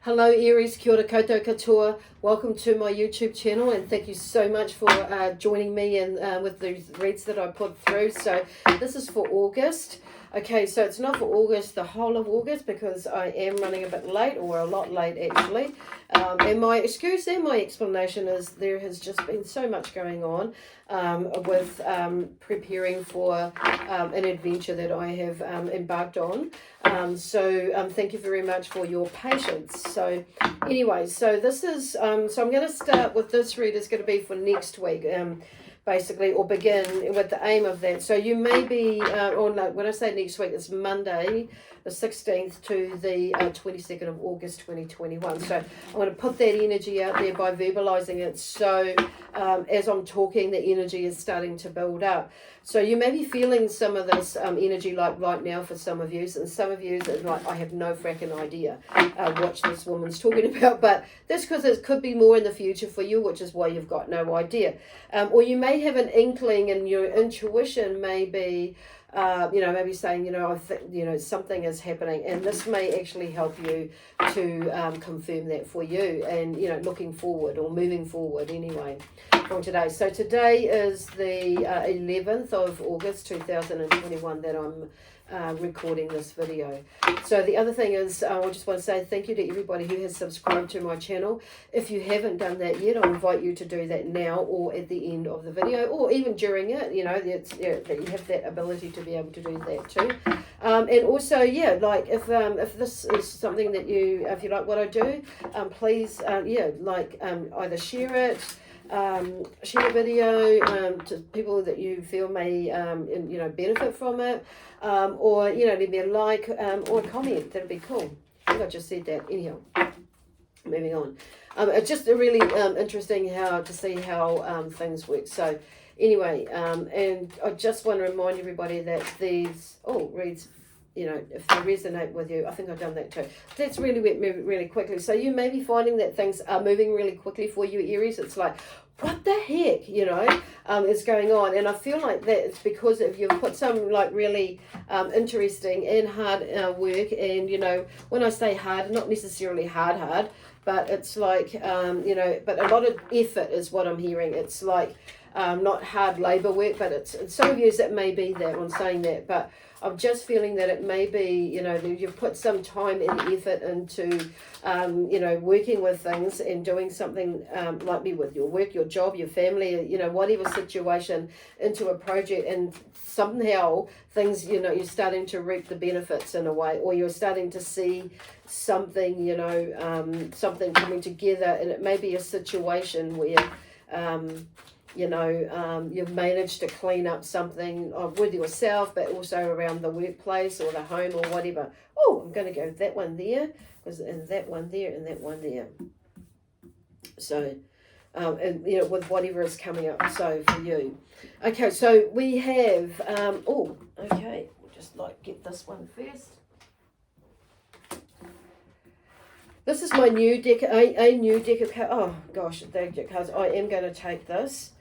Hello Aries, kia ora koutou katoa. Welcome to my YouTube channel and thank you so much for joining me in with the reads that I put through. So this is for August. Okay, so it's not for August, the whole of August, because I am running a bit late, or a lot late actually. And my excuse and my explanation is there has just been so much going on with preparing for an adventure that I have embarked on. Thank you very much for your patience. So anyway, so this is, so I'm going to start with this read. It's going to be for next week. Basically, or begin with the aim of that. So you may be, or no, when I say next week, it's Monday, the 16th to the 22nd of August 2021. So I want to put that energy out there by verbalizing it. So as I'm talking, the energy is starting to build up. So you may be feeling some of this energy like right now for some of you, and some of you are like, I have no fracking idea what this woman's talking about, but that's because it could be more in the future for you, which is why you've got no idea. Or you may have an inkling and your intuition may be, maybe saying, I think, something is happening, and this may actually help you to confirm that for you, and, looking forward or moving forward anyway from today. So today is the 11th of August 2021 that I'm recording this video. So the other thing is, I just want to say thank you to everybody who has subscribed to my channel. If you haven't done that yet, I invite you to do that now or at the end of the video, or even during it, that you have that ability to be able to do that too. And also, if this is something that if you like what I do, please, either share it, share the video to people that you feel may benefit from it, or leave me a like or a comment. That'd be cool. I think I just said that. Anyhow, moving on. It's just really interesting to see how things work. So anyway, and I just want to remind everybody that these reads, if they resonate with you, I think I've done that too. That's really moving really quickly. So you may be finding that things are moving really quickly for you, Aries. It's like, what the heck, is going on? And I feel like that it's because if you've put some really interesting and hard work, and when I say hard, not necessarily hard, but it's like, but a lot of effort is what I'm hearing. It's like not hard labor work, but it's some of you that may be that I'm saying that, but I'm just feeling that it may be, you've put some time and effort into, working with things and doing something likely with your work, your job, your family, whatever situation into a project, and somehow things, you're starting to reap the benefits in a way, or you're starting to see something, something coming together, and it may be a situation where, you've managed to clean up something with yourself, but also around the workplace or the home or whatever. Oh, I'm going to go that one there, and that one there, and that one there. So, with whatever is coming up. So for you, okay. So we have. Okay. We'll just get this one first. This is my new deck, a new deck of cards. Oh gosh, deck of cards. I am going to take this.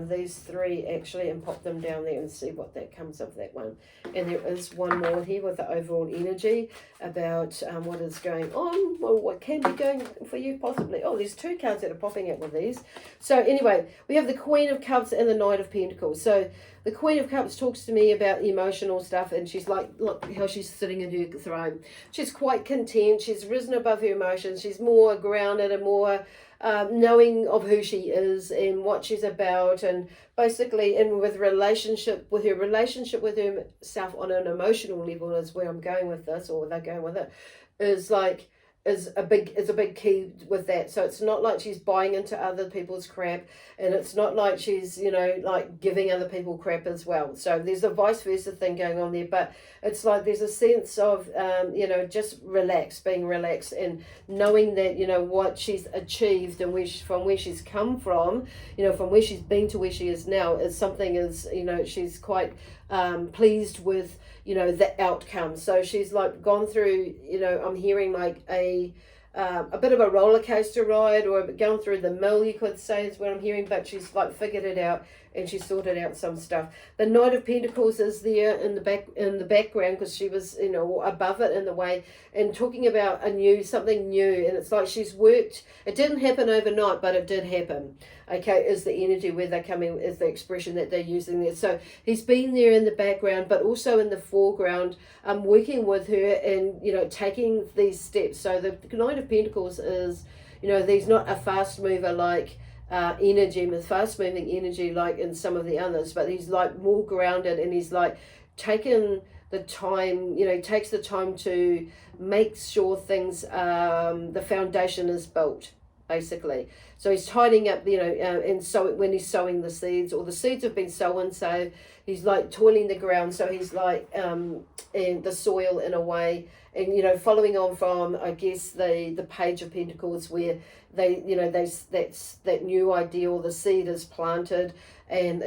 These three actually, and pop them down there and see what that comes of that one. And there is one more here with the overall energy about what is going on, or what can be going for you possibly. Oh, there's two cards that are popping out with these. So anyway, we have the Queen of Cups and the Knight of Pentacles. So the Queen of Cups talks to me about emotional stuff, and she's like, look how she's sitting in her throne. She's quite content. She's risen above her emotions. She's more grounded and more knowing of who she is and what she's about, and basically with her relationship with herself on an emotional level is where I'm going with this, or they're going with it, is a big key with that. So it's not like she's buying into other people's crap, and it's not like she's giving other people crap as well. So there's a vice versa thing going on there, but it's like there's a sense of just being relaxed, and knowing that what she's achieved and from where she's come from, from where she's been to where she is now, is she's quite pleased with the outcome. So she's gone through, I'm hearing a a bit of a roller coaster ride, or going through the mill, you could say, is what I'm hearing. But she's like figured it out, and she sorted out some stuff. The Knight of Pentacles is there in the background, because she was, you know, above it in the way, and talking about something new. And it's like she's worked. It didn't happen overnight, but it did happen. Okay, is the energy where they're coming, is the expression that they're using there. So he's been there in the background, but also in the foreground, working with her and, you know, taking these steps. So the Knight of Pentacles is, you know, he's not a fast mover like energy, with fast moving energy like in some of the others, but he's like more grounded, and he's like taken the time, you know, he takes the time to make sure things, the foundation is built, basically. So he's tidying up, you know, and so when he's sowing the seeds, or the seeds have been sown, so he's like toiling the ground. So he's like in the soil in a way, and, you know, following on from, I guess, the Page of Pentacles, where they, you know, that's that new idea, or the seed is planted, and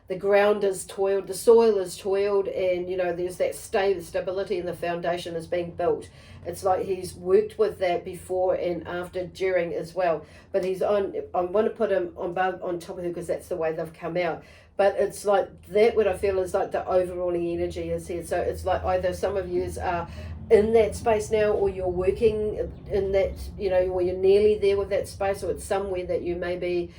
the ground is toiled, the soil is toiled, and, you know, there's that stability, and the foundation is being built. It's like he's worked with that before and after, during as well. But he's on, I want to put him on top of her, because that's the way they've come out. But it's like that, what I feel is like the overall energy is here. So it's like either some of you are in that space now, or you're working in that, you know, or you're nearly there with that space, or it's somewhere that you may be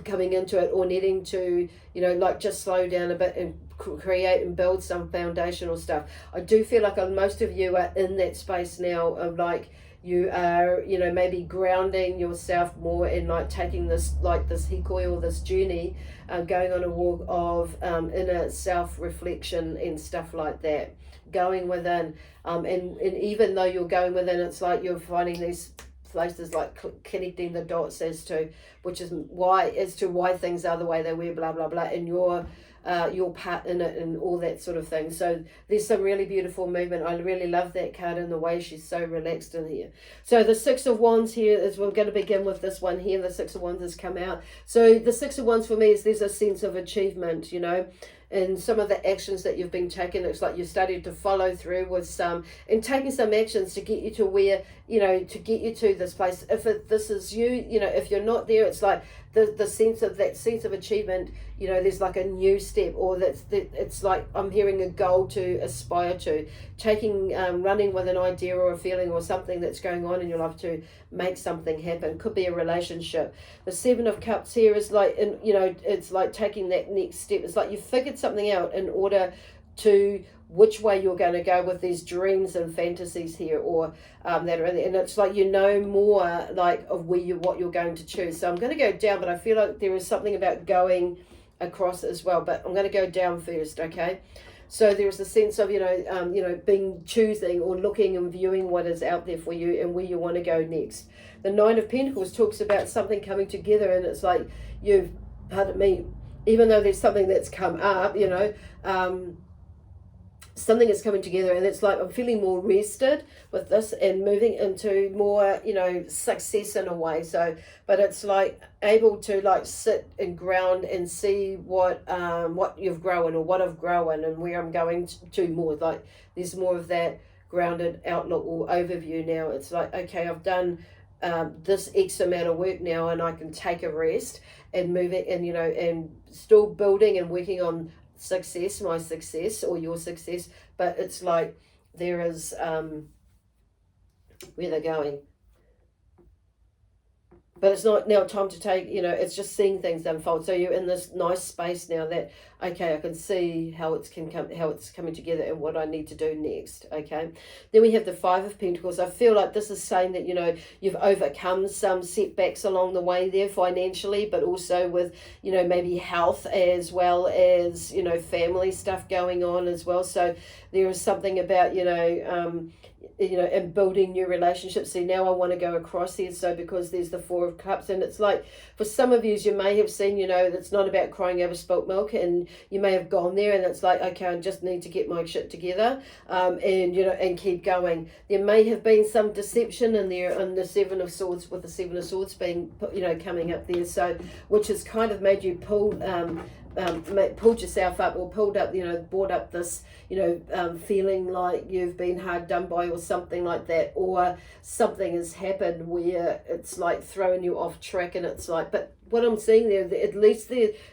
coming into it, or needing to, you know, like just slow down a bit and create and build some foundational stuff. I do feel like most of you are in that space now of like, you are, you know, maybe grounding yourself more, and like taking this, like this hikoi, or this journey, going on a walk of inner self-reflection and stuff like that, going within, and even though you're going within, it's like you're finding these places, like connecting the dots as to why things are the way they were, blah blah blah, and your part in it, and all that sort of thing. So there's some really beautiful movement. I really love that card, and the way she's so relaxed in here. So the Six of Wands here is, we're going to begin with this one here. The Six of Wands has come out. So the Six of Wands for me is, there's a sense of achievement, you know, and some of the actions that you've been taking. It's like you're starting to follow through with some, and taking some actions to get you to where, you know, to get you to this place. If this is you, you know, if you're not there, it's like the sense of achievement, you know, there's like a new step, or it's like I'm hearing a goal to aspire to, taking, running with an idea or a feeling or something that's going on in your life to make something happen. Could be a relationship. The Seven of Cups here is like, you know, it's like taking that next step. It's like you figured something out in order to which way you're going to go with these dreams and fantasies here, or that are in there. And it's like, you know, more like of what you're going to choose. So I'm going to go down, but I feel like there is something about going across as well, but I'm going to go down first. Okay, so there's a sense of, you know, choosing or looking and viewing what is out there for you, and where you want to go next. The Nine of Pentacles talks about something coming together, and it's like, pardon me, even though there's something that's come up, you know, something is coming together, and it's like I'm feeling more rested with this, and moving into more, you know, success in a way. So, but it's like able to like sit and ground and see what you've grown, or what I've grown, and where I'm going to more. Like there's more of that grounded outlook or overview now. It's like, okay, I've done this X amount of work now, and I can take a rest and move it, and, you know, and still building and working on my success or your success. But it's like there is where they're going, but it's not now time to take, you know, it's just seeing things unfold. So you're in this nice space now that, okay, I can see how it's coming together, and what I need to do next. Okay, then we have the Five of Pentacles. I feel like this is saying that, you know, you've overcome some setbacks along the way there financially, but also with, you know, maybe health, as well as, you know, family stuff going on as well. So there is something about, you know, and building new relationships. See, now I want to go across here. So because there's the Four of Cups, and it's like, for some of you may have seen, you know, it's not about crying over spilt milk, and you may have gone there, and it's like, okay, I just need to get my shit together, and, you know, and keep going. There may have been some deception in there, and the Seven of Swords, with the Seven of Swords being, you know, coming up there, so which has kind of made you pull pulled yourself up, or pulled up, brought up this, feeling like you've been hard done by or something like that, or something has happened where it's like throwing you off track, and it's like, but what I'm seeing there, at least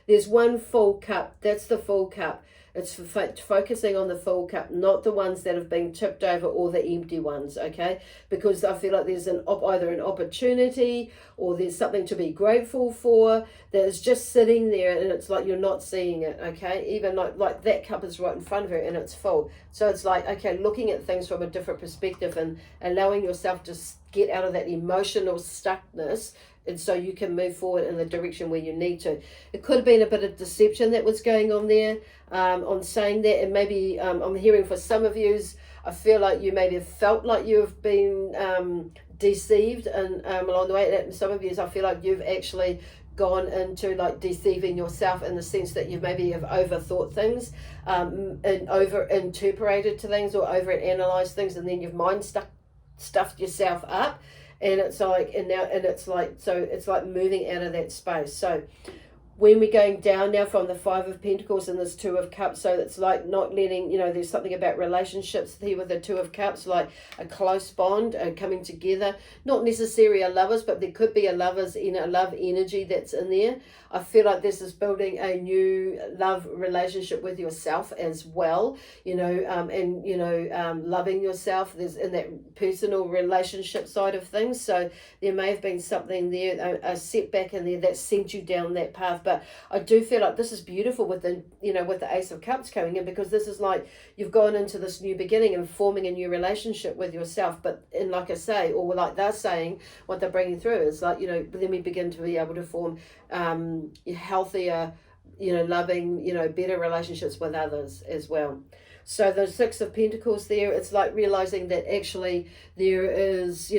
there's one full cup. That's the full cup. It's focusing on the full cup, not the ones that have been tipped over or the empty ones, okay? Because I feel like there's either an opportunity or there's something to be grateful for that is just sitting there, and it's like you're not seeing it, okay? Even like that cup is right in front of her and it's full. So it's like, okay, looking at things from a different perspective and allowing yourself to get out of that emotional stuckness, and so you can move forward in the direction where you need to. It could have been a bit of deception that was going on there, on saying that, and maybe I'm hearing for some of you, I feel like you maybe have felt like you've been deceived, and along the way, and some of you, I feel like you've actually gone into like deceiving yourself in the sense that you maybe have overthought things, and over interpreted to things, or over analyzed things, and then you've stuffed yourself up. And it's like, so it's like moving out of that space. So when we're going down now from the Five of Pentacles and this Two of Cups, so it's like not letting, there's something about relationships here with the Two of Cups, like a close bond coming together. Not necessarily a lovers, but there could be a love energy that's in there. I feel like this is building a new love relationship with yourself as well, loving yourself. There's in that personal relationship side of things. So there may have been something there, a setback in there that sent you down that path. But I do feel like this is beautiful with the Ace of Cups coming in, because this is like you've gone into this new beginning and forming a new relationship with yourself. But like I say, or like they're saying, what they're bringing through is like, then we begin to be able to form healthier, loving, better relationships with others as well. So the Six of Pentacles there, it's like realizing that actually there is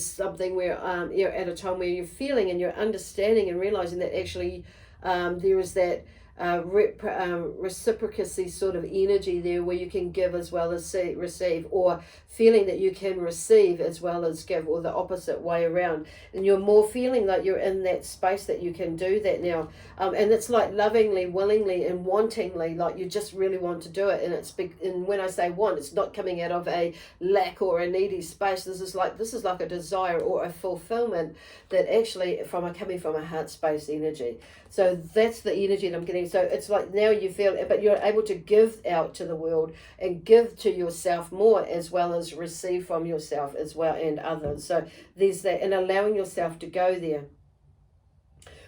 something where you're at a time where you're feeling and you're understanding and realizing that actually there is that reciprocity sort of energy there, where you can give as well as receive, or feeling that you can receive as well as give, or the opposite way around, and you're more feeling like you're in that space that you can do that now, and it's like lovingly, willingly and wantingly, like you just really want to do it. And it's big, and when I say want, it's not coming out of a lack or a needy space. This is like a desire or a fulfillment that actually coming from a heart space energy. So that's the energy that I'm getting. So it's like now you feel, but you're able to give out to the world and give to yourself more, as well as receive from yourself as well and others. So there's that, and allowing yourself to go there.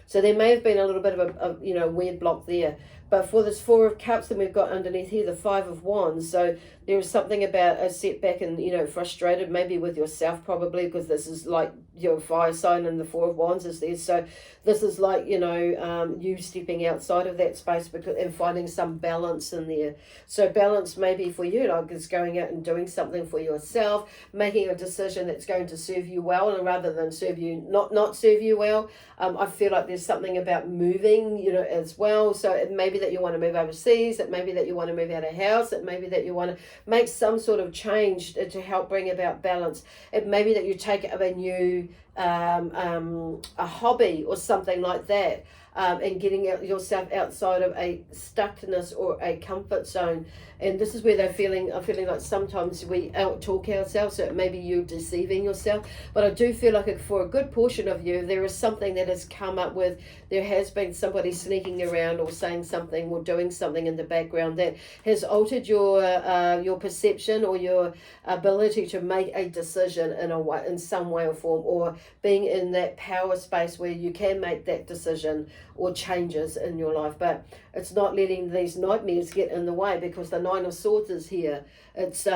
So there may have been a little bit of a weird block there. But for this Four of Cups, then we've got underneath here the Five of Wands. So there's something about a setback and, frustrated maybe with yourself, probably, because this is like your fire sign, and the Four of Wands is there. So this is like, you stepping outside of that space and finding some balance in there. So balance maybe for you, like, is going out and doing something for yourself, making a decision that's going to serve you well, and rather than not serve you well. I feel like there's something about moving, as well. So it may be that you want to move overseas, it may be that you want to move out of house, it may be that you want to make some sort of change to help bring about balance. It may be that you take up a new a hobby or something like that, and getting yourself outside of a stuckness or a comfort zone. And this is where I'm feeling like sometimes we out-talk ourselves, so maybe you're deceiving yourself. But I do feel like for a good portion of you, there is something that has come up with, there has been somebody sneaking around or saying something or doing something in the background that has altered your perception or your ability to make a decision in some way or form, or being in that power space where you can make that decision or changes in your life. But it's not letting these nightmares get in the way, because the Nine of Swords is here. It's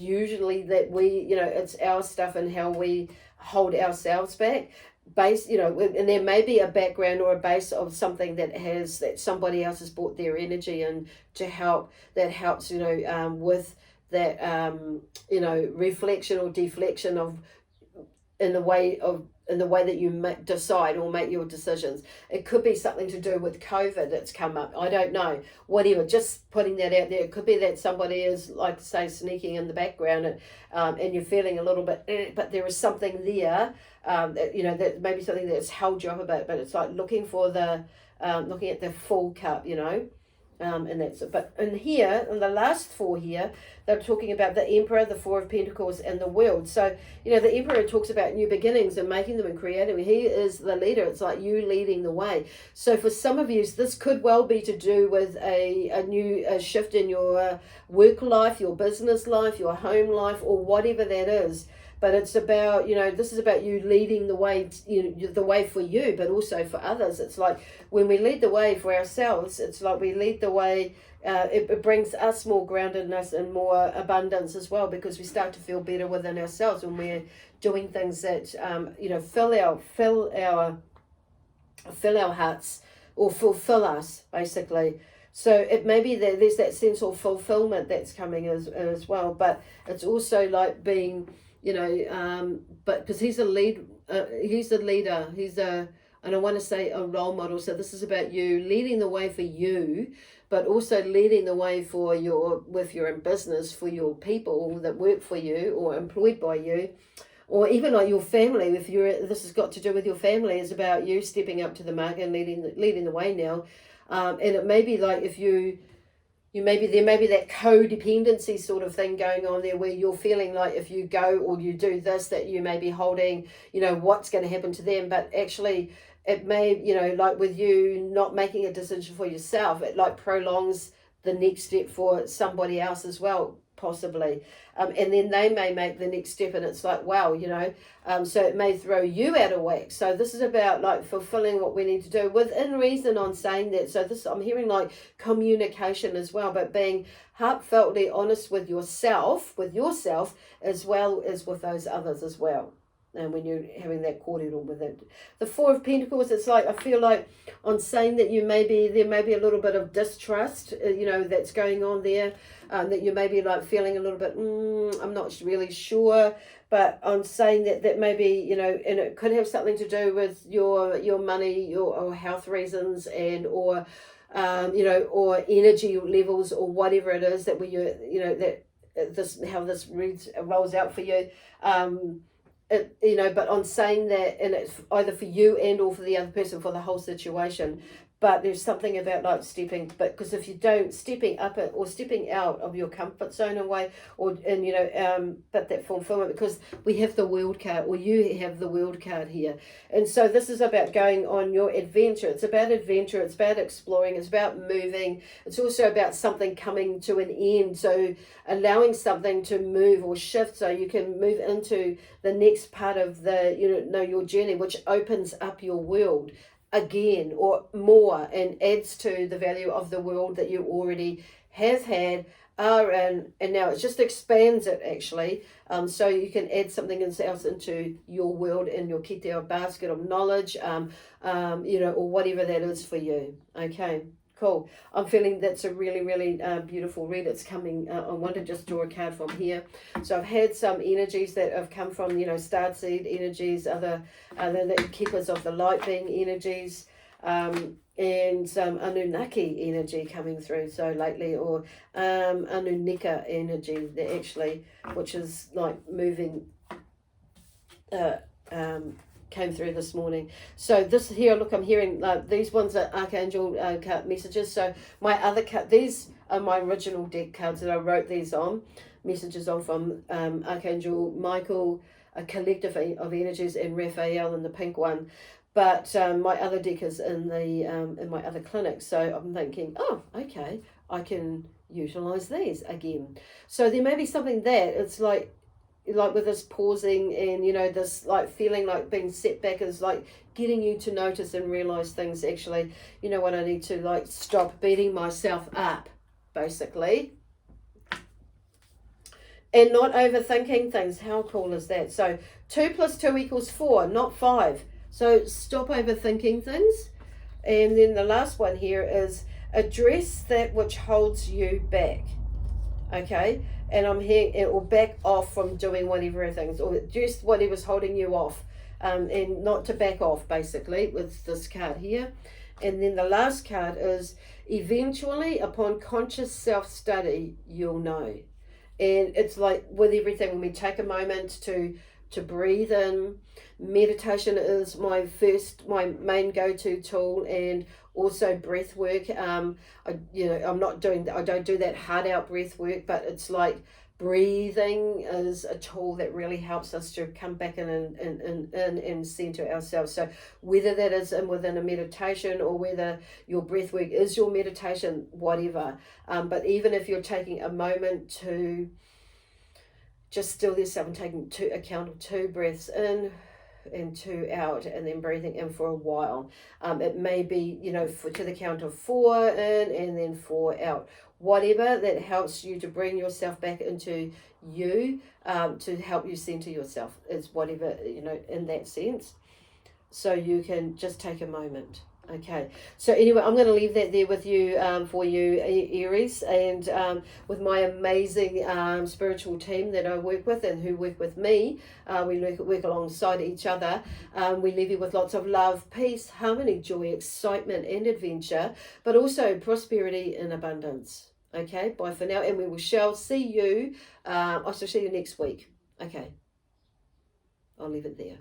usually that it's our stuff and how we hold ourselves back. And there may be a background or a base of something that somebody else has brought their energy in to help, that helps, with that, reflection or deflection of in the way that you decide or make your decisions. It could be something to do with COVID that's come up. I don't know. Whatever. Just putting that out there. It could be that somebody is, like, say, sneaking in the background, and you're feeling a little bit, but there is something there. That, you know, that maybe something that's held you up a bit. But it's like looking at the full cup. You know. And that's it. But in here, in the last four here, they're talking about the Emperor, the Four of Pentacles, and the World. So, you know, the Emperor talks about new beginnings and making them and creating them. He is the leader. It's like you leading the way. So for some of you, this could well be to do with a new shift in your work life, your business life, your home life, or whatever that is. But it's about, you know, this is about you leading the way, you know, the way for you, but also for others. It's like when we lead the way for ourselves, it's like we lead the way, it brings us more groundedness and more abundance as well, because we start to feel better within ourselves when we're doing things that, you know, fill our hearts or fulfill us, basically. So it may be that there's that sense of fulfillment that's coming as well, but it's also like being, you know, but because he's a leader, and I want to say a role model. So this is about you leading the way for you, but also leading the way for with your business, for your people that work for you or employed by you, or even like your family. This has got to do with your family. It's about you stepping up to the mark and leading the way now. And it may be like if there may be that codependency sort of thing going on there, where you're feeling like if you go or you do this, that you may be holding, you know, what's going to happen to them. But actually it may, you know, like with you not making a decision for yourself, it like prolongs the next step for somebody else as well, possibly. And then they may make the next step, and it's like, wow, you know, so it may throw you out of whack. So this is about like fulfilling what we need to do within reason on saying that. So this, I'm hearing like communication as well, but being heartfeltly honest with yourself as well as with those others as well. And when you're having that cordial with it, the Four of Pentacles, it's like I feel like on saying that there may be a little bit of distrust, you know, that's going on there, that you may be like feeling a little bit, I'm not really sure. But on saying that maybe, you know, and it could have something to do with your money, or health reasons, and or you know, or energy levels, or whatever it is that you know, that how this rolls out for you. You know, but on saying that, and it's either for you and or for the other person, for the whole situation. But there's something about like because if you don't, stepping up or stepping out of your comfort zone away, and you know, but that fulfillment, because we have the World card, or you have the World card here. And so this is about going on your adventure. It's about adventure, it's about exploring, it's about moving. It's also about something coming to an end. So allowing something to move or shift so you can move into the next part of your journey, which opens up your world again or more, and adds to the value of the world that you already have had, are in, and now it just expands it actually, so you can add something else into your world, in your kiteo basket of knowledge, you know, or whatever that is for you. Okay, cool. I'm feeling that's a really, really beautiful read. It's coming. I want to just draw a card from here. So I've had some energies that have come from, you know, starseed energies, other the keepers of the light being energies, and some Anunnaki energy coming through so lately, or Anunnaka energy that actually, which is like moving, came through this morning. So this here, look, I'm hearing these ones are Archangel card messages. So my other card, these are my original deck cards that I wrote these on, messages on, from Archangel Michael, a collective of energies, and Raphael in the pink one. But my other deck is in my other clinic. So I'm thinking, oh, okay, I can utilize these again. So there may be something that it's like with this pausing, and you know, this like feeling like being set back is like getting you to notice and realize things. Actually, you know what, I need to like stop beating myself up, basically, and not overthinking things. How cool is that? So 2 + 2 = 4, not 5. So stop overthinking things. And then the last one here is address that which holds you back. okay? And I'm here, it will back off from doing whatever things, or just whatever's holding you off, and not to back off, basically, with this card here. And then the last card is, eventually, upon conscious self-study, you'll know. And it's like with everything, when we take a moment to breathe in, meditation is my main go-to tool, and also breath work. I don't do that hard out breath work, but it's like breathing is a tool that really helps us to come back in and center ourselves. So whether that is within a meditation, or whether your breath work is your meditation, whatever, but even if you're taking a moment to just still yourself and taking a count of 2 breaths in and 2 out, and then breathing in for a while. It may be, to the count of 4 in and then 4 out. Whatever that helps you to bring yourself back into you, to help you center yourself, is whatever, in that sense. So you can just take a moment. Okay, so anyway, I'm going to leave that there with you, for you, Aries, and with my amazing spiritual team that I work with and who work with me. We work alongside each other. We leave you with lots of love, peace, harmony, joy, excitement, and adventure, but also prosperity and abundance. Okay, bye for now, and we shall see you. I shall see you next week. Okay, I'll leave it there.